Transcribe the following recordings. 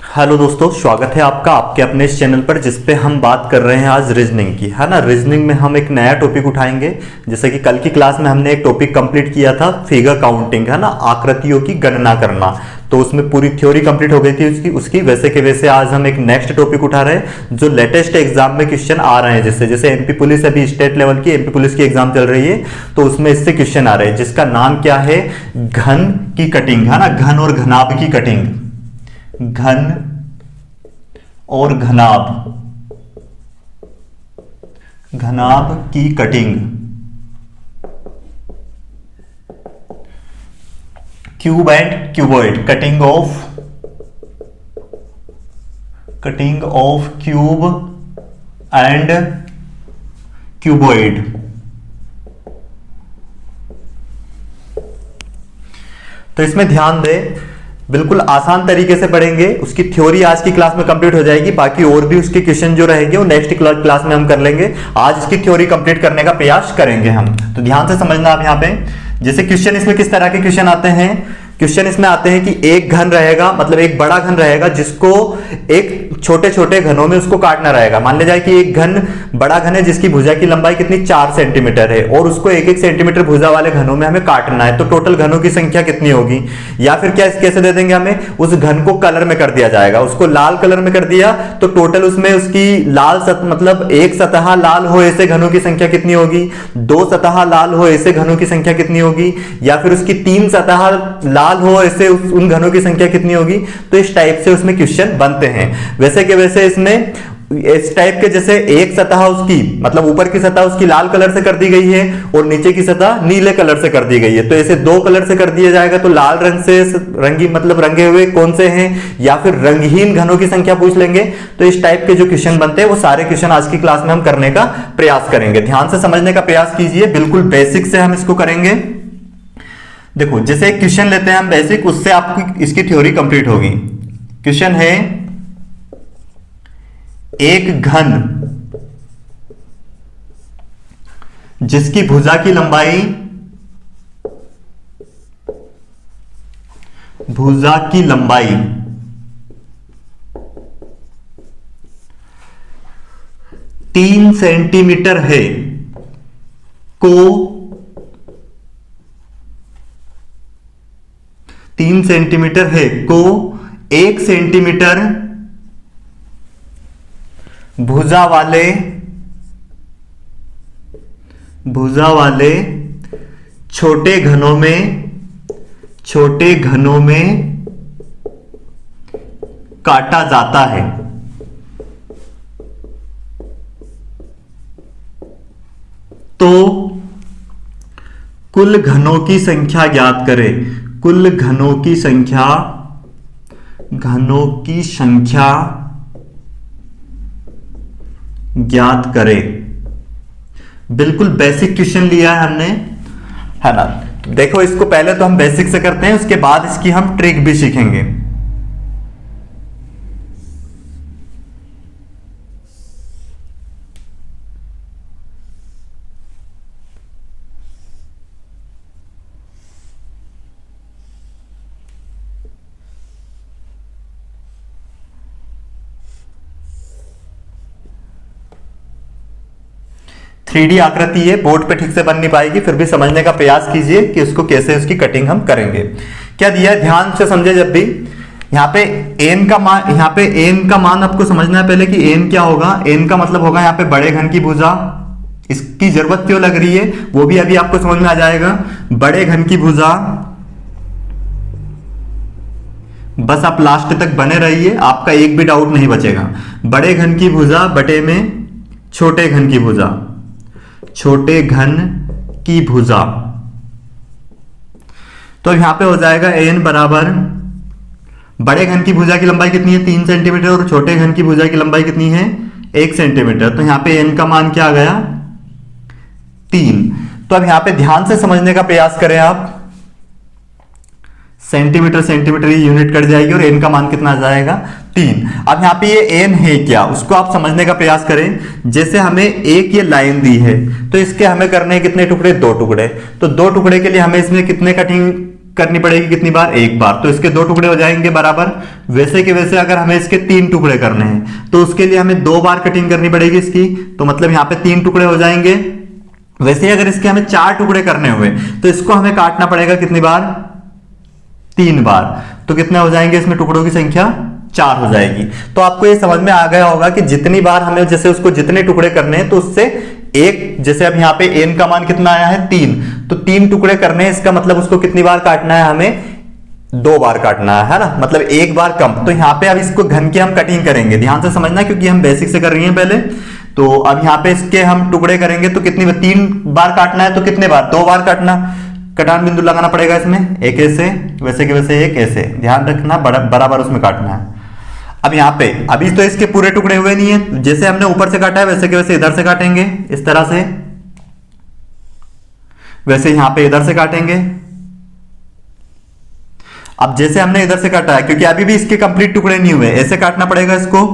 Hello दोस्तों, स्वागत है आपका आपके अपने इस चैनल पर जिस पे हम बात कर रहे हैं आज रीजनिंग की, है ना। रीजनिंग में हम एक नया टॉपिक उठाएंगे। जैसे कि कल की क्लास में हमने एक टॉपिक कंप्लीट किया था, फिगर काउंटिंग, है ना, आकृतियों की गणना करना। तो उसमें पूरी थ्योरी कंप्लीट हो गई थी उसकी उसकी वैसे के वैसे आज हम एक नेक्स्ट टॉपिक उठा रहे हैं जो लेटेस्ट एग्जाम में क्वेश्चन आ रहे हैं। जैसे जैसे एमपी पुलिस, अभी स्टेट लेवल की एमपी पुलिस की एग्जाम चल रही है, तो उसमें इससे क्वेश्चन आ रहे हैं जिसका नाम क्या है, घन की कटिंग, है ना। घन और घनाभ की कटिंग, घन और घनाभ, घनाभ की cutting, cube and cuboid, cutting of cube and cuboid. तो इसमें ध्यान दें, बिल्कुल आसान तरीके से पढ़ेंगे। उसकी थ्योरी आज की क्लास में कंप्लीट हो जाएगी, बाकी और भी उसके क्वेश्चन जो रहेंगे वो नेक्स्ट क्लास में हम कर लेंगे। आज इसकी थ्योरी कंप्लीट करने का प्रयास करेंगे हम। तो ध्यान से समझना आप यहाँ पे, जैसे क्वेश्चन इसमें किस तरह के क्वेश्चन आते हैं। क्वेश्चन इसमें आते हैं कि एक घन रहेगा, मतलब एक बड़ा घन रहेगा जिसको एक छोटे छोटे घनों में उसको काटना रहेगा। मान लिया जाए कि एक घन बड़ा घन है जिसकी भुजा की लंबाई कितनी 4 सेंटीमीटर है और उसको 1-1 सेंटीमीटर भुजा वाले घनों में हमें काटना है। तो टोटल घनों की संख्या कितनी होगी, या फिर क्या कैसे दे देंगे हमें, उस घन को कलर में कर दिया जाएगा। उसको लाल कलर में कर दिया तो टोटल उसमें उसकी लाल मतलब एक सतह लाल हो ऐसे घनों की संख्या कितनी होगी, 2 सतह लाल हो ऐसे घनों की संख्या कितनी होगी, या फिर उसकी 3 सतह लाल हो ऐसे उन घनों की संख्या कितनी होगी। तो इस टाइप से उसमें क्वेश्चन बनते हैं। वैसे के वैसे इसमें इस टाइप के, जैसे एक सतह उसकी मतलब ऊपर की सतह उसकी लाल कलर से कर दी गई है और नीचे की सतह नीले कलर से कर दी गई है, तो ऐसे 2 कलर से कर दिया जाएगा। तो लाल रंग से रंगी मतलब रंगे हुए कौन से हैं, या फिर रंगहीन घनों की संख्या पूछ लेंगे। तो इस टाइप के जो क्वेश्चन बनते हैं वो सारे क्वेश्चन आज की क्लास में हम करने का प्रयास करेंगे। ध्यान से समझने का प्रयास कीजिए, बिल्कुल बेसिक से हम इसको करेंगे। देखो, जैसे एक क्वेश्चन लेते हैं हम बेसिक, उससे आपकी इसकी थ्योरी कंप्लीट होगी। क्वेश्चन है, एक घन जिसकी भुजा की लंबाई 3 सेंटीमीटर है को 3 सेंटीमीटर है को 1 सेंटीमीटर भुजा वाले छोटे घनों में काटा जाता है। तो कुल घनों की संख्या ज्ञात करें। कुल घनों की संख्या ज्ञात करें। बिल्कुल बेसिक क्वेश्चन लिया है हमने, है ना। देखो, इसको पहले तो हम बेसिक से करते हैं, उसके बाद इसकी हम ट्रिक भी सीखेंगे। थ्री डी आकृति है, बोर्ड पे ठीक से बन नहीं पाएगी, फिर भी समझने का प्रयास कीजिए कि उसको कैसे उसकी कटिंग हम करेंगे। क्या दिया है, ध्यान से समझे। जब भी यहाँ पे n का मान आपको समझना है पहले कि n क्या होगा। n का मतलब होगा यहाँ पे बड़े घन की भुजा। इसकी जरूरत क्यों लग रही है वो भी अभी आपको समझ में आ जाएगा। बड़े घन की भुजा, बस आप लास्ट तक बने रहिए, आपका एक भी डाउट नहीं बचेगा। बड़े घन की भुजा बटे में छोटे घन की भुजा, छोटे घन की भुजा। तो यहां पे हो जाएगा n बराबर, बड़े घन की भुजा की लंबाई कितनी है 3 सेंटीमीटर और छोटे घन की भुजा की लंबाई कितनी है 1 सेंटीमीटर। तो यहां पे n का मान क्या आ गया 3। तो अब यहां पे ध्यान से समझने का प्रयास करें आप। सेंटीमीटर सेंटीमीटर ये यूनिट कट जाएगी और n का मान कितना आ जाएगा 3। अब यहाँ पे ये n है क्या, उसको आप समझने का प्रयास करें। जैसे हमें एक ये लाइन दी है तो इसके हमें करने हैं कितने टुकड़े, 2 टुकड़े। तो 2 टुकड़े के लिए हमें इसमें कितने कटिंग करनी पड़ेगी कितनी बार, एक बार, तो इसके 2 टुकड़े हो जाएंगे बराबर। वैसे के वैसे अगर हमें इसके 3 टुकड़े करने हैं तो उसके लिए हमें 2 बार कटिंग करनी पड़ेगी इसकी, तो मतलब यहाँ पे 3 टुकड़े हो जाएंगे। वैसे ही अगर इसके हमें 4 टुकड़े करने हुए तो इसको हमें काटना पड़ेगा कितनी बार, 3 बार, तो कितने हो जाएंगे इसमें टुकड़ों की संख्या, 4 हो जाएगी। तो आपको ये समझ में आ गया होगा कि जितनी बार हमें जैसे उसको जितने टुकड़े करने हैं तो उससे एक, जैसे अब यहाँ पे n का मान कितना आया है 3, तो 3 टुकड़े करने हैं, इसका मतलब उसको कितनी बार काटना है, हमें 2 बार काटना है ना, मतलब 1 बार कम। तो यहाँ पे अब इसको घन की हम कटिंग करेंगे, ध्यान से समझना क्योंकि हम बेसिक से कर रही हैं पहले। तो अब यहाँ पे इसके हम टुकड़े करेंगे तो कितनी, 3 बार काटना है तो कितने बार, 2 बार काटना, कटान बिंदु लगाना पड़ेगा इसमें, एक ऐसे, वैसे के वैसे एक ऐसे, ध्यान रखना बराबर उसमें काटना है। अब यहाँ पे अभी तो इसके पूरे टुकड़े हुए नहीं है, जैसे हमने ऊपर से काटा है वैसे के वैसे इधर से काटेंगे इस तरह से, वैसे यहां पे इधर से काटेंगे। अब जैसे हमने इधर से काटा है, क्योंकि अभी भी इसके कंप्लीट टुकड़े नहीं हुए, ऐसे काटना पड़ेगा इसको।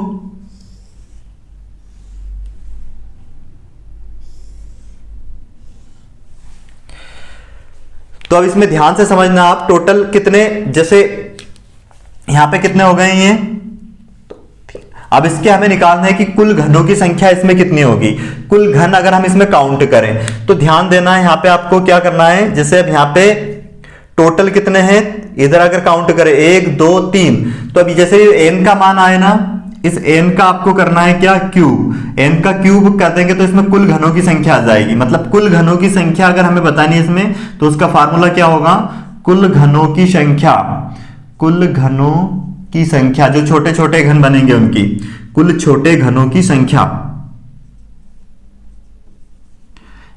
तो अब इसमें ध्यान से समझना आप, टोटल कितने, जैसे यहां पे कितने हो गए ये, अब इसके हमें निकालना है कि कुल घनों की संख्या इसमें कितनी होगी। कुल घन अगर हम इसमें काउंट करें तो ध्यान देना है, यहां पे आपको क्या करना है, जैसे अब यहां पे टोटल कितने हैं, इधर अगर काउंट करें 1 2 3, तो अभी जैसे n का मान आए ना, इस n का आपको करना है क्या, क्यूब, n का क्यूब कर देंगे तो इसमें कुल घनों की संख्या आ जाएगी। मतलब कुल घनों की संख्या अगर हमें बतानी है इसमें, तो उसका फार्मूला क्या होगा, कुल घनों की संख्या, कुल घनों की संख्या, जो छोटे छोटे घन बनेंगे उनकी, कुल छोटे घनों की संख्या,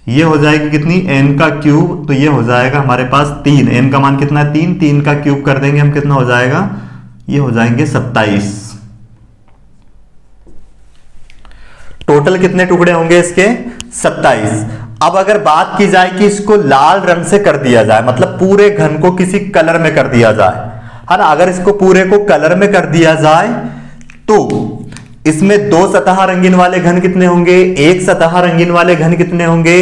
ये हो जाएगी कितनी, n का क्यूब, तो ये हो जाएगा हमारे पास 3, n का मान कितना है 3, 3 का क्यूब कर देंगे हम, कितना हो जाएगा, ये हो जाएंगे 27। टोटल कितने टुकड़े होंगे इसके, 27। अब अगर बात की जाए कि इसको लाल रंग से कर दिया जाए, मतलब पूरे घन को किसी कलर में कर दिया जाए, है ना, अगर इसको पूरे को कलर में कर दिया जाए तो इसमें 2 सतह रंगीन वाले घन कितने होंगे, 1 सतह रंगीन वाले घन कितने होंगे,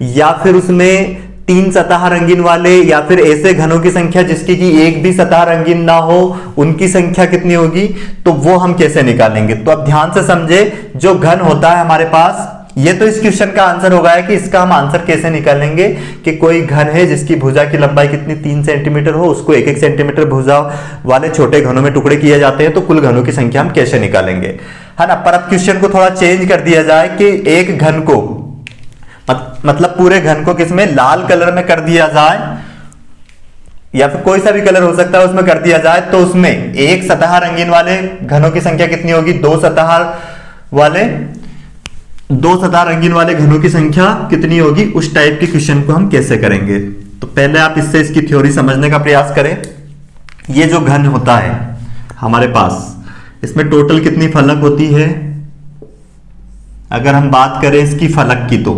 या फिर उसमें 3 सतह रंगीन वाले, या फिर ऐसे घनों की संख्या जिसकी कि एक भी सतह रंगीन ना हो, उनकी संख्या कितनी होगी, तो वो हम कैसे निकालेंगे। तो अब ध्यान से समझे, जो घन होता है हमारे पास, ये तो इस क्वेश्चन का आंसर होगा कि इसका हम आंसर कैसे निकालेंगे, कि कोई घन है जिसकी भुजा की लंबाई कितनी 3 सेंटीमीटर हो, उसको 1-1 सेंटीमीटर भुजा वाले छोटे घनों में टुकड़े किए जाते हैं, तो कुल घनों की संख्या हम कैसे निकालेंगे, है ना। पर अब क्वेश्चन को थोड़ा चेंज कर दिया जाए कि एक घन को, मतलब पूरे घन को किसमें, लाल कलर में कर दिया जाए, या फिर कोई सा भी कलर हो सकता है उसमें कर दिया जाए, तो उसमें 1 सतह रंगीन वाले घनों की संख्या कितनी होगी, 2 सतह रंगीन वाले घनों की संख्या कितनी होगी। उस टाइप के क्वेश्चन को हम कैसे करेंगे, तो पहले आप इससे इसकी थ्योरी समझने का प्रयास करें। ये जो घन होता है हमारे पास, इसमें टोटल कितनी फलक होती है, अगर हम बात करें इसकी फलक की, तो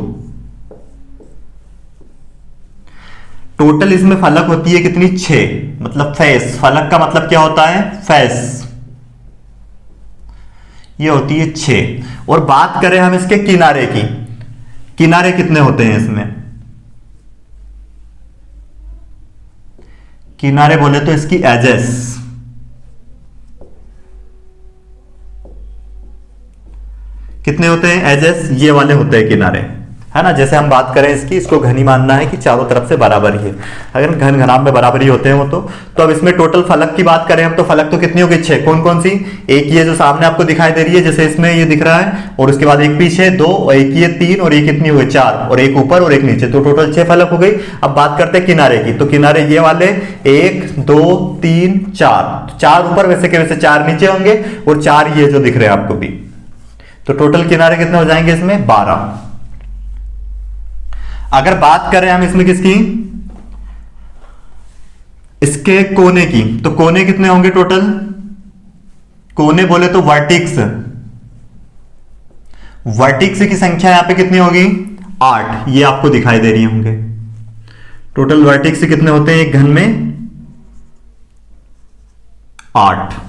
टोटल इसमें फलक होती है कितनी, 6, मतलब फेस, फलक का मतलब क्या होता है, फेस, ये होती है 6। और बात करें हम इसके किनारे की, किनारे कितने होते हैं इसमें, किनारे बोले तो इसकी एजेस, कितने होते हैं एजेस, ये वाले होते हैं किनारे, है ना। जैसे हम बात करें इसकी, इसको घनी मानना है कि चारों तरफ से बराबर ही है, अगर घन घनाभ में बराबर ही होते हैं वो तो अब इसमें टोटल फलक की बात करें हम, तो फलक तो कितनी होगी, 6। कौन कौन सी, एक ये जो सामने आपको दिखाई दे रही है, जैसे इसमें ये दिख रहा है, और उसके बाद एक पीछे 2, और एक ये 3, और ये कितनी हुई 4, और एक ऊपर और एक नीचे, तो टोटल 6 फलक हो गई। अब बात करते हैं किनारे की, तो किनारे ये वाले 1 2 3 4, 4 ऊपर वैसे के वैसे 4 नीचे होंगे, और 4 ये जो दिख रहे हैं आपको भी, तो टोटल किनारे कितने हो जाएंगे इसमें, 12। अगर बात करें हम इसमें किसकी, इसके कोने की, तो कोने कितने होंगे टोटल, कोने बोले तो वर्टिक्स, वर्टिक्स की संख्या यहां पे कितनी होगी, 8, ये आपको दिखाई दे रही होंगे। टोटल वर्टिक्स कितने होते हैं एक घन में, 8।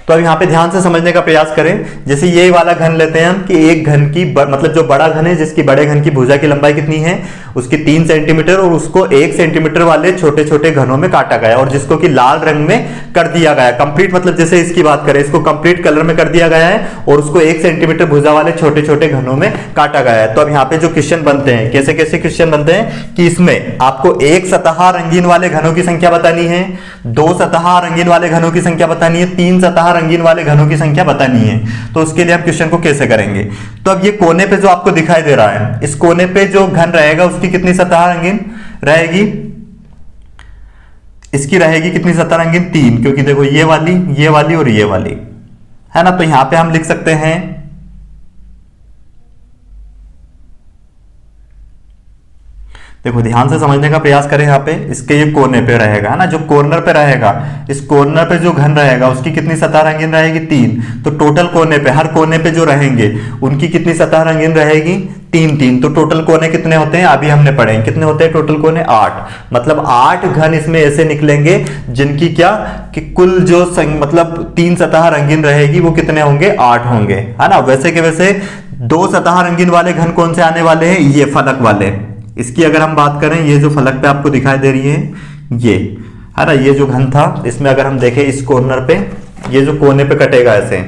तो अब यहां पे ध्यान से समझने का प्रयास करें। जैसे ये वाला घन लेते हैं हम कि एक घन की मतलब जो बड़ा घन है, जिसकी बड़े घन की भुजा की लंबाई कितनी है, उसकी 3 सेंटीमीटर और उसको 1 सेंटीमीटर वाले छोटे छोटे घनों में काटा गया और जिसको कि लाल रंग में कर दिया गया। कंप्लीट मतलब जैसे इसकी बात करें, इसको कंप्लीट कलर में कर दिया गया है और उसको 1 सेंटीमीटर भुजा वाले छोटे छोटे घनों में काटा गया है। तो अब यहाँ पे जो क्वेश्चन बनते हैं, कैसे कैसे क्वेश्चन बनते हैं कि इसमें आपको एक सतह रंगीन वाले घनों की संख्या बतानी है, 2 सतह रंगीन वाले घनों की संख्या बतानी है, 3 सतह रंगीन वाले घनों की संख्या बतानी है। तो उसके लिए हम क्वेश्चन को कैसे करेंगे? तो अब ये कोने पे जो आपको दिखाई दे रहा है, इस कोने पे जो घन रहेगा उसकी कितनी सतह रंगीन रहेगी? इसकी रहेगी कितनी सतह रंगीन? 3, क्योंकि देखो ये वाली और ये वाली है ना। तो यहां पे हम लिख सकते हैं देखो ध्यान से समझने का प्रयास करें। यहाँ पे इसके ये कोने पे रहेगा है ना, जो कॉर्नर पे रहेगा, इस कॉर्नर पे जो घन रहेगा उसकी कितनी सतह रंगीन रहेगी? 3। तो टोटल कोने पे, हर कोने पे जो रहेंगे उनकी कितनी सतह रंगीन रहेगी? 3। तो टोटल कोने कितने होते हैं अभी हमने पढ़े, कितने होते हैं टोटल कोने? 8। मतलब 8 घन इसमें ऐसे निकलेंगे जिनकी क्या कि कुल जो मतलब 3 सतह रंगीन रहेगी वो कितने होंगे? 8 होंगे, है ना। वैसे के वैसे 2 सतह रंगीन वाले घन कौन से आने वाले हैं? ये फलक वाले। इसकी अगर हम बात करें, ये जो फलक पे आपको दिखाई दे रही है ये, है ना, ये जो घन था इसमें अगर हम देखें इस कॉर्नर पे, ये जो कोने पे कटेगा ऐसे,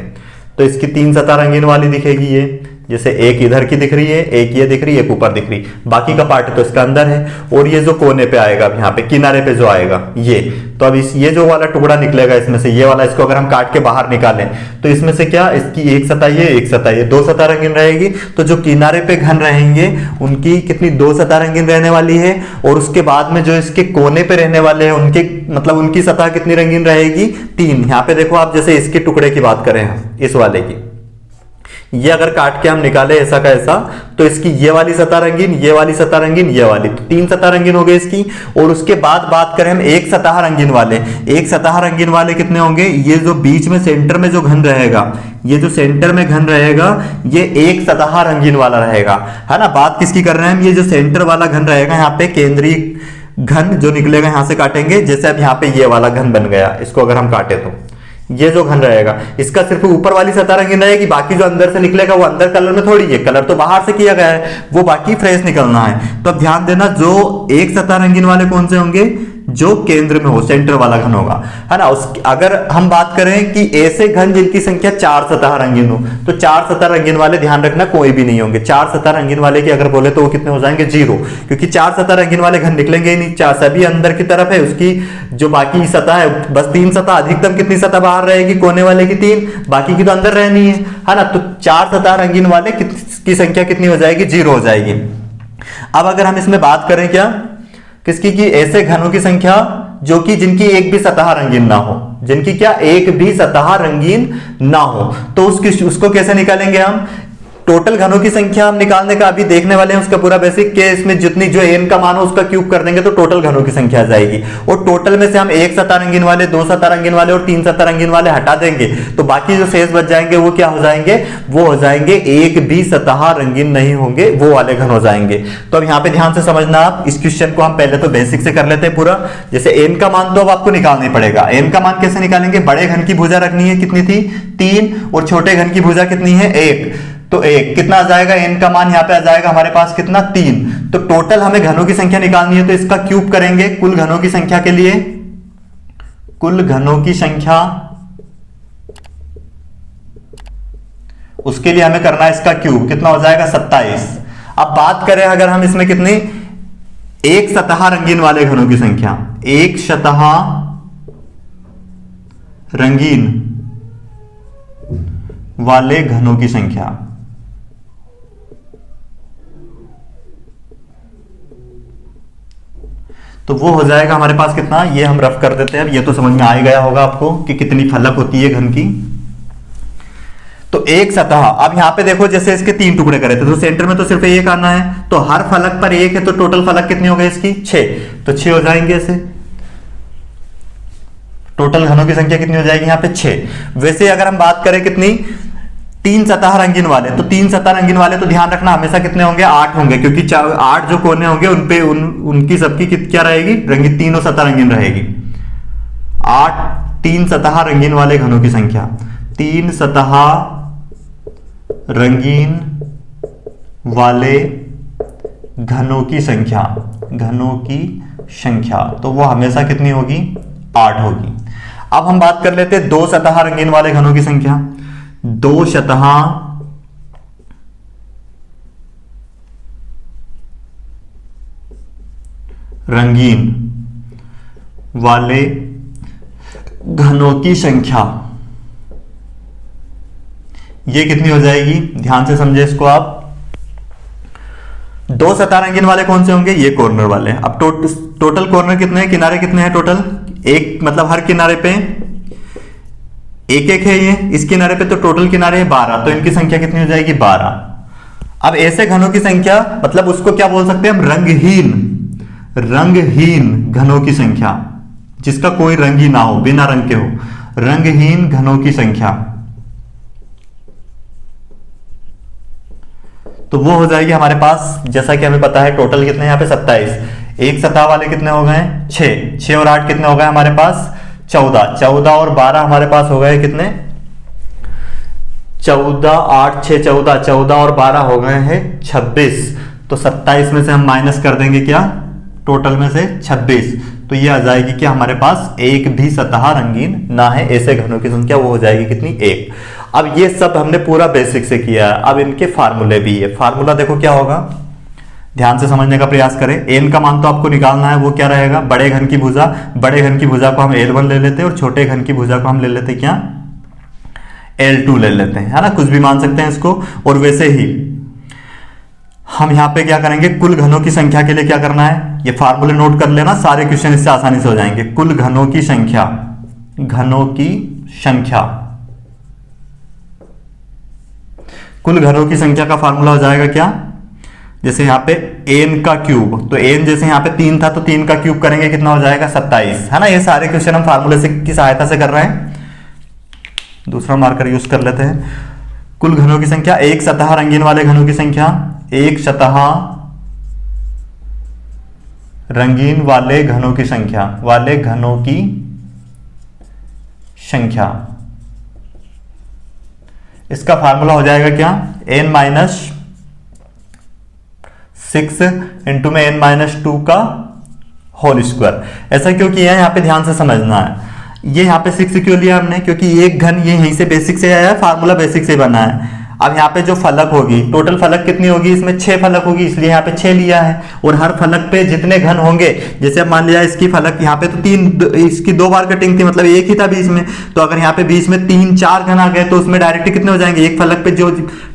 तो इसकी 3 सतह रंगीन वाली दिखेगी। ये जैसे एक इधर की दिख रही है, एक ये दिख रही है, एक ऊपर दिख रही, बाकी का पार्ट तो इसका अंदर है। और ये जो कोने पे आएगा, यहाँ पे किनारे पे जो आएगा ये, तो अब ये जो वाला टुकड़ा निकलेगा इसमें से, ये वाला, इसको अगर हम काट के बाहर निकालें तो इसमें से क्या, इसकी एक सतह ये, एक सतह ये, 2 सतह रंगीन रहेगी। तो जो किनारे पे घन रहेंगे उनकी कितनी? 2 सतह रंगीन रहने वाली है। और उसके बाद में जो इसके कोने पे रहने वाले हैं उनके मतलब उनकी सतह कितनी रंगीन रहेगी? 3। यहाँ पे देखो आप, जैसे इसके टुकड़े की बात करें हम, इस वाले की, ये अगर काट के हम निकाले ऐसा का ऐसा, तो इसकी ये वाली सतह रंगीन, ये वाली सतह रंगीन, ये वाली, तो 3 सतह रंगीन हो गए इसकी। और उसके बाद बात करें हम एक सतह रंगीन वाले, एक सतह रंगीन वाले कितने होंगे? ये जो बीच में सेंटर में जो घन रहेगा, ये जो सेंटर में घन रहेगा ये एक सतह रंगीन वाला रहेगा, है ना। बात किसकी कर रहे हैं हम? ये जो सेंटर वाला घन रहेगा, यहाँ पे केंद्रीय घन जो निकलेगा यहां से काटेंगे। जैसे अब यहाँ पे ये वाला घन बन गया, इसको अगर हम काटे तो ये जो घन रहेगा इसका सिर्फ ऊपर वाली सतह रंगीन रहेगी, बाकी जो अंदर से निकलेगा वो अंदर कलर में थोड़ी है, कलर तो बाहर से किया गया है, वो बाकी फ्रेश निकलना है। तो अब ध्यान देना, जो एक सतह रंगीन वाले कौन से होंगे? जो केंद्र में हो, सेंटर वाला घन होगा, है ना। अगर हम बात करें कि ऐसे घन जिनकी संख्या 4 सतह रंगीन हो, तो 4 सतह रंगीन वाले ध्यान रखना कोई भी नहीं होंगे। 4 सतह रंगीन वाले की अगर बोले तो वो कितने हो जाएंगे? 0, क्योंकि 4 सतह रंगीन वाले घन निकलेंगे ही नहीं। 4 सभी अंदर की तरफ है, उसकी जो बाकी सतह है बस 3 सतह, अधिकतम कितनी सतह बाहर रहेगी? कोने वाले की 3, बाकी की तो अंदर रहनी है ना। तो 4 सतह रंगीन वाले की संख्या कितनी हो जाएगी? 0 हो जाएगी। अब अगर हम इसमें बात करें क्या किसकी की? ऐसे घनों की संख्या जो कि जिनकी एक भी सतह रंगीन ना हो, जिनकी क्या एक भी सतह रंगीन ना हो, तो उसको कैसे निकालेंगे हम? टोटल घनों की संख्या हम निकालने का अभी देखने वाले हैं, उसका पूरा बेसिक के इसमें जितनी जो n का मान हो उसका क्यूब कर देंगे तो टोटल घनों की संख्या आ जाएगी। और टोटल में से हम एक सतह रंगीन वाले, 2 सतह रंगीन वाले और 3 सतह रंगीन वाले हटा देंगे, तो बाकी जो शेष बच जाएंगे वो क्या हो जाएंगे? वो हो जाएंगे एक भी सतह रंगीन नहीं होंगे, वो वाले घन हो जाएंगे। तो अब यहाँ पे ध्यान से समझना आप, इस क्वेश्चन को हम पहले तो बेसिक से कर लेते हैं पूरा। जैसे n का मान तो अब आपको निकालना ही पड़ेगा। n का मान कैसे निकालेंगे? बड़े घन की भुजा रखनी है, कितनी थी? 3, और छोटे घन की भुजा कितनी है? 1, तो 1 कितना आ जाएगा? n का मान यहाँ पे आ जाएगा हमारे पास कितना? 3। तो टोटल हमें घनों की संख्या निकालनी है, तो इसका क्यूब करेंगे कुल घनों की संख्या के लिए। कुल घनों की संख्या, उसके लिए हमें करना है इसका क्यूब, कितना हो जाएगा? 27। अब बात करें अगर हम इसमें कितनी, एक सतह रंगीन वाले घनों की संख्या, एक सतह रंगीन वाले घनों की संख्या, तो वो हो जाएगा हमारे पास कितना, ये हम रफ कर देते हैं। अब ये तो समझ में आ ही गया होगा आपको कि कितनी फलक होती है घन की। तो एक सतह, अब यहां पे देखो जैसे इसके 3 टुकड़े करे थे तो सेंटर में तो सिर्फ एक आना है, तो हर फलक पर 1 है, तो टोटल फलक कितनी हो गई इसकी? 6, तो 6 हो जाएंगे ऐसे। टोटल घनों की संख्या कितनी हो जाएगी यहाँ पे? 6। वैसे अगर हम बात करें कितनी, 3 सतह रंगीन वाले, तो 3 सतह रंगीन वाले तो ध्यान रखना हमेशा कितने होंगे? 8 होंगे, क्योंकि 8 जो कोने होंगे उन पे उनकी सबकी क्या रहेगी? रंगीन, तीनों सतह रंगीन रहेगी। 8 3 सतह रंगीन वाले घनों की संख्या, 3 सतह रंगीन वाले घनों की संख्या, घनों की संख्या, तो वो हमेशा कितनी होगी? 8 होगी। अब हम बात कर लेते हैं दो सतह रंगीन वाले घनों की संख्या। दो सतह रंगीन वाले घनों की संख्या, ये कितनी हो जाएगी? ध्यान से समझे इसको आप। दो सतह रंगीन वाले कौन से होंगे? ये कॉर्नर वाले। अब टोटल कॉर्नर कितने हैं? किनारे कितने हैं टोटल? एक, मतलब हर किनारे पे एक एक है ये, इस किनारे पे तो टोटल किनारे है 12, तो इनकी संख्या कितनी हो जाएगी? 12। अब ऐसे घनों की संख्या, मतलब उसको क्या बोल सकते हैं हम? रंगहीन, रंगहीन घनों की संख्या, जिसका कोई रंग ही ना हो, बिना रंग के हो, रंगहीन घनों की संख्या, तो वो हो जाएगी हमारे पास, जैसा कि हमें पता है टोटल कितने यहाँ पे 27। एक सतह वाले कितने हो गए? 6। 6 और 8 कितने हो गए हमारे पास? 14। 14 और 12 हमारे पास हो गए कितने? 14, 8, 6, 14, 14 और 12 हो गए हैं 26। तो 27 में से हम माइनस कर देंगे क्या? टोटल में से 26, तो ये आ जाएगी कि हमारे पास एक भी सतह रंगीन ना है। ऐसे घनों की संख्या वो हो जाएगी कितनी? 1। अब ये सब हमने पूरा बेसिक से किया है। अब इनके फार्मूले भी है। फार्मूला देखो क्या होगा, ध्यान से समझने का प्रयास करें। एन का मान तो आपको निकालना है, वो क्या रहेगा? बड़े घन की भुजा। बड़े घन की भुजा को हम L1 ले लेते हैं और छोटे घन की भुजा को हम ले लेते हैं क्या? L2 ले लेते हैं, है ना? कुछ भी मान सकते हैं इसको। और वैसे ही हम यहां पे क्या करेंगे? कुल घनों की संख्या के लिए क्या करना है? ये फार्मूले नोट कर लेना, सारे क्वेश्चन इससे आसानी से हो जाएंगे। कुल घनों की संख्या, घनों की संख्या, कुल घनों की संख्या का फार्मूला हो जाएगा क्या? जैसे यहाँ पे n का क्यूब, तो n जैसे यहाँ पे 3 था तो 3 का क्यूब करेंगे, कितना हो जाएगा? 27, है ना? ये सारे क्वेश्चन हम फार्मूले से की सहायता से कर रहे हैं। दूसरा मार्कर यूज कर लेते हैं। कुल घनों की संख्या, एक सतह रंगीन वाले घनों की संख्या, एक सतह रंगीन वाले घनों की संख्या, वाले घनों की संख्या, इसका फार्मूला हो जाएगा क्या? n-6 इंटू में n-2 का होल स्क्वायर। ऐसा क्यों किया है? यहाँ पे ध्यान से समझना है। ये यहाँ पे 6 क्यों लिया हमने? क्योंकि एक घन ये यहीं से बेसिक से आया है, फार्मूला बेसिक से बना है। अब यहाँ पे जो फलक होगी, टोटल फलक कितनी होगी? इसमें 6 फलक होगी, इसलिए यहाँ पे 6 लिया है। और हर फलक पे जितने घन होंगे, जैसे अब मान लिया इसकी फलक यहाँ पे तो 3, इसकी 2 बार कटिंग थी, मतलब एक ही था बीच में। तो अगर यहाँ पे बीच में 3, 4 घन आ गए तो उसमें डायरेक्ट कितने हो जाएंगे? एक फलक पे जो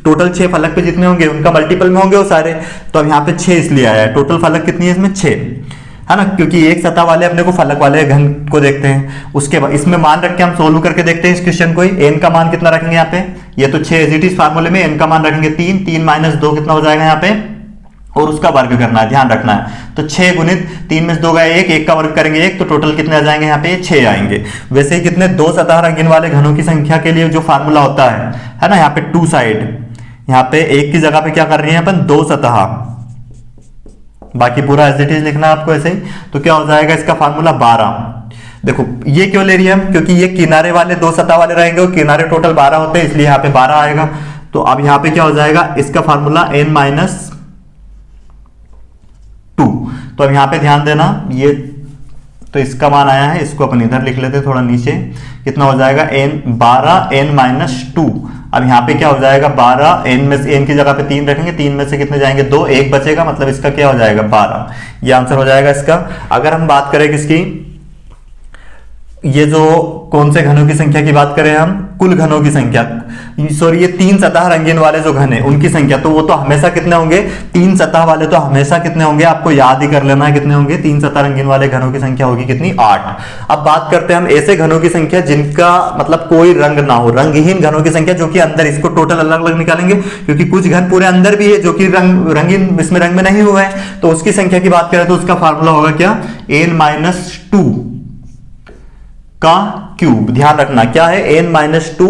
टोटल 6 फलक पे जितने होंगे उनका मल्टीपल में होंगे वो सारे। तो अब यहाँ पे 6 इसलिए आया है। टोटल फलक कितनी है इसमें? 6, है ना? क्योंकि एक सतह वाले अपने को फलक वाले घन को देखते हैं। उसके बाद इसमें मान रख के हम सोल्व करके देखते हैं इस क्वेश्चन को। एन का मान कितना रखेंगे यहाँ पे? ये तो 6 एज इट इज फार्मूले में। एन का मान रखेंगे 3, 3 माइनस 2 कितना हो जाएगा यहाँ पे? और उसका वर्ग करना है, ध्यान रखना है। तो 6 गुणित 3 में से 2 गए 1, 1 का वर्ग करेंगे 1, तो टोटल कितने आ जाएंगे यहाँ पे? 6 आएंगे। वैसे ही कितने? दो सतह रंगीन वाले घनों की संख्या के लिए जो फार्मूला होता है ना? यहाँ पे 2 साइड, यहाँ पे एक की जगह पे क्या कर रही है अपन? 2 सतह, बाकी पूरा एज इट इज लिखना है आपको ऐसे ही। तो क्या हो जाएगा इसका फार्मूला? 12। देखो ये क्यों ले रही है हम? क्योंकि ये किनारे वाले 2 सतह वाले रहेंगे और किनारे टोटल 12 होते हैं, इसलिए यहाँ पे 12 आएगा। तो अब यहाँ पे क्या हो जाएगा? इसका फार्मूला n-2। तो अब यहाँ पे ध्यान देना, ये तो इसका मान आया है, इसको अपन इधर लिख लेते हैं थोड़ा नीचे। कितना हो जाएगा? n12 n-2। अब यहाँ पे क्या हो जाएगा? 12, n में से n की जगह पे 3 रखेंगे, 3 में से कितने जाएंगे? 2, 1 बचेगा, मतलब इसका क्या हो जाएगा? 12। ये आंसर हो जाएगा इसका। अगर हम बात करें किसकी, ये जो कौन से घनों की संख्या की बात करें हम? कुल घनों की संख्या, सॉरी ये 3 सतह रंगीन वाले जो घन है उनकी संख्या, तो वो तो हमेशा कितने होंगे? 3 सतह वाले तो हमेशा कितने होंगे? आपको याद ही कर लेना है कितने होंगे। 3 सतह रंगीन वाले घनों की संख्या होगी कितनी? 8। अब बात करते हैं हम ऐसे घनों की संख्या जिनका मतलब कोई रंग ना हो, रंगहीन घनों की संख्या, जो कि अंदर, इसको टोटल अलग अलग निकालेंगे क्योंकि कुछ घन पूरे अंदर भी है जो कि रंगीन इसमें रंग में नहीं हुआ है। तो उसकी संख्या की बात करें तो उसका फार्मूला होगा क्या? n-2 का क्यूब। ध्यान रखना क्या है? n-2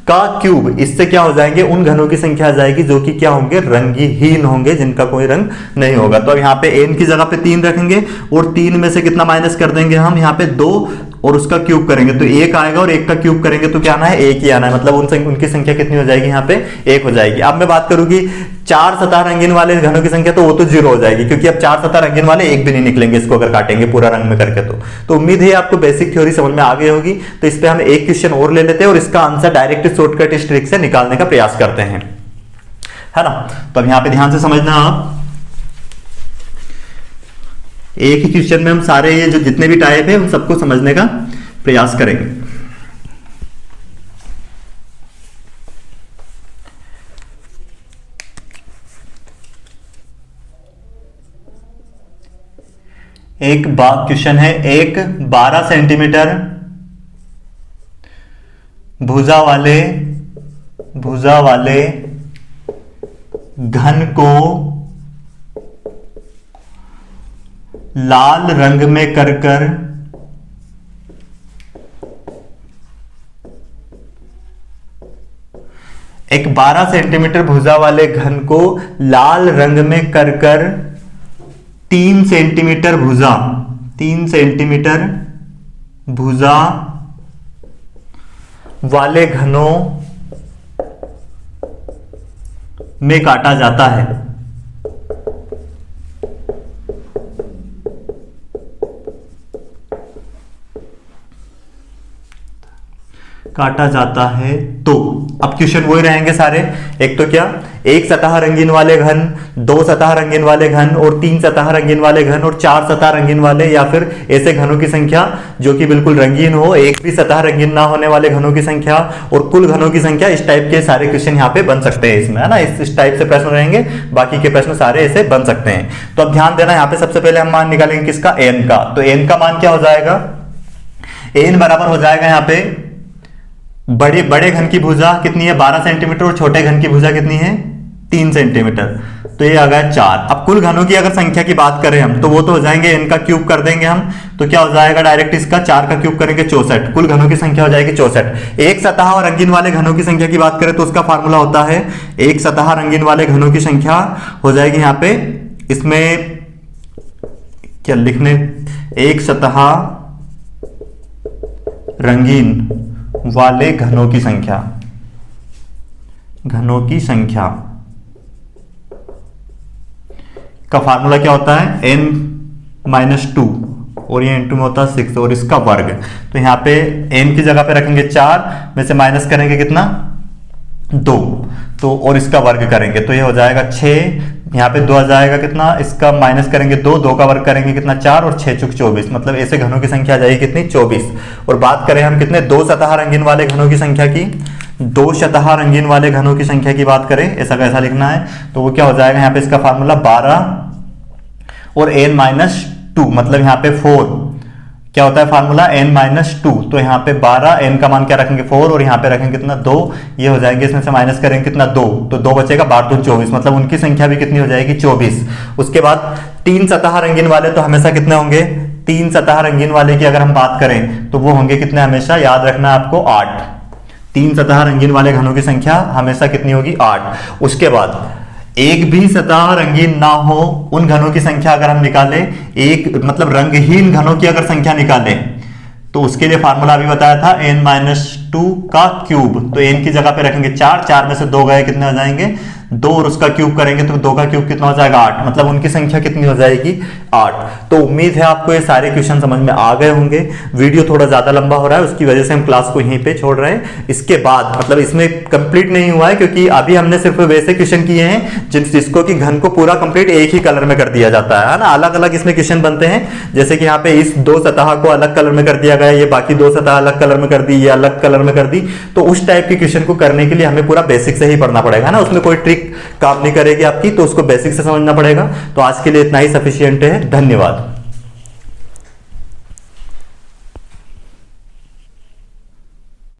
का क्यूब। इससे क्या हो जाएंगे? उन घनों की संख्या आ जाएगी जो कि क्या होंगे? रंगहीन होंगे, जिनका कोई रंग नहीं होगा। तो अब यहाँ पे n की जगह पे 3 रखेंगे और 3 में से कितना माइनस कर देंगे हम? यहाँ पे 2 और उसका क्यूब करेंगे तो 1 आएगा, और 1 का क्यूब करेंगे तो क्या आना है? 1 ही आना है। मतलब उनकी संख्या कितनी हो जाएगी? यहाँ पे 1 हो जाएगी। अब मैं बात करूंगी 4 सतह रंगीन वाले घनों की संख्या तो वो तो 0 हो जाएगी, क्योंकि अब 4 सतह रंगीन वाले एक भी नहीं निकलेंगे इसको अगर काटेंगे पूरा रंग में करके। तो उम्मीद है आपको बेसिक थ्योरी समझ में आ गई होगी। तो इस पे हम एक क्वेश्चन और ले लेते हैं और इसका आंसर डायरेक्ट शॉर्टकट इस ट्रिक से निकालने का प्रयास करते हैं, है ना। तो अब यहां पे ध्यान से समझना आप, एक ही क्वेश्चन में हम सारे ये जो जितने भी टाइप है उन सबको समझने का प्रयास करेंगे। एक क्वेश्चन है, एक 12 सेंटीमीटर भुजा वाले घन को लाल रंग में कर एक 12 सेंटीमीटर भुजा वाले घन को लाल रंग में कर 3 सेंटीमीटर भुजा वाले घनों में काटा जाता है। तो अब क्वेश्चन वही रहेंगे सारे। एक तो क्या, एक सतह रंगीन वाले घन, 2 सतह रंगीन वाले घन और 3 सतह रंगीन वाले घन और 4 सतह रंगीन वाले, या फिर ऐसे घनों की संख्या जो कि बिल्कुल रंगीन हो, एक भी सतह रंगीन ना होने वाले घनों की संख्या और कुल घनों की संख्या। इस टाइप के सारे क्वेश्चन यहाँ पे बन सकते हैं इसमें, है ना। इस टाइप से प्रश्न रहेंगे, बाकी के प्रश्न सारे ऐसे बन सकते हैं। तो अब ध्यान देना, यहाँ पे सबसे पहले हम मान निकालेंगे किसका, एन का। तो एन का मान क्या हो जाएगा, एन बराबर हो जाएगा यहाँ पे बड़े घन की भुजा कितनी है 12 सेंटीमीटर और छोटे घन की भुजा कितनी है 3 सेंटीमीटर, तो ये आ गया 4। अब कुल घनों की अगर संख्या की बात करें हम, तो वो तो हो जाएंगे, इनका क्यूब कर देंगे हम, तो क्या हो जाएगा डायरेक्ट इसका 4 का क्यूब करेंगे 64, कुल घनों की संख्या हो जाएगी 64। एक सतह और रंगीन वाले घनों की संख्या की बात करें तो उसका फार्मूला होता है, एक सतह रंगीन वाले घनों की संख्या हो जाएगी यहाँ पे, इसमें क्या लिखने, एक सतह रंगीन वाले घनों की संख्या का फार्मूला क्या होता है, n-2 और ये n2 में होता है 6 और इसका वर्ग। तो यहाँ पे n की जगह पे रखेंगे 4 में से माइनस करेंगे कितना 2, तो और इसका वर्ग करेंगे तो ये हो जाएगा 6, यहाँ पे 2 आ जाएगा कितना, इसका माइनस करेंगे 2 का वर्ग करेंगे कितना 4 और 6 चुक 24, मतलब ऐसे घनों की संख्या आ जाएगी कितनी 24। और बात करें हम कितने 2 सतह रंगीन वाले घनों की संख्या की, 2 सतह रंगीन वाले घनों की संख्या की बात करें, ऐसा कैसा लिखना है, तो वो क्या हो जाएगा यहाँ पे इसका फार्मूला 12 और n-2, मतलब यहाँ पे 4 क्या होता है फार्मूला n-2, तो यहाँ पे 12, n का मान क्या रखेंगे 4 और यहाँ पे रखेंगे कितना 2, ये हो जाएंगे, इसमें से माइनस करेंगे कितना 2, तो 2 बचेगा 12 24, मतलब उनकी संख्या भी कितनी हो जाएगी 24। उसके बाद 3 सतह रंगीन वाले तो हमेशा कितने होंगे, 3 सतह रंगीन वाले की अगर हम बात करें तो वो होंगे कितने, हमेशा याद रखना आपको 8। 3 सतह रंगीन वाले घनों की संख्या हमेशा कितनी होगी 8। उसके बाद एक भी सतह रंगीन ना हो उन घनों की संख्या अगर हम निकालें, एक मतलब रंगहीन घनों की अगर संख्या निकालें तो उसके लिए फार्मूला अभी बताया था n-2 का क्यूब, तो n की जगह पे रखेंगे 4 में से 2 गए कितने हो जाएंगे 2 और उसका क्यूब करेंगे तो 2 का क्यूब कितना हो जाएगा 8, मतलब उनकी संख्या कितनी हो जाएगी 8। तो उम्मीद है आपको ये सारे क्वेश्चन समझ में आ गए होंगे। वीडियो थोड़ा ज्यादा लंबा हो रहा है, उसकी वजह से हम क्लास को यहीं पे छोड़ रहे हैं। इसके बाद मतलब इसमें कंप्लीट नहीं हुआ है, क्योंकि अभी हमने सिर्फ वैसे क्वेश्चन किए हैं जिसको कि घन को पूरा कंप्लीट एक ही कलर में कर दिया जाता है ना। अलग अलग इसमें क्वेश्चन बनते हैं, जैसे कि यहाँ पे इस 2 सतह को अलग कलर में कर दिया गया, ये बाकी 2 सतह अलग कलर में कर दी, ये अलग कलर में कर दी। तो उस टाइप के क्वेश्चन को करने के लिए हमें पूरा बेसिक से ही पढ़ना पड़ेगा ना, उसमें कोई ट्रिक काम नहीं करेगी आपकी, तो उसको बेसिक से समझना पड़ेगा। तो आज के लिए इतना ही सफिशिएंट है, धन्यवाद।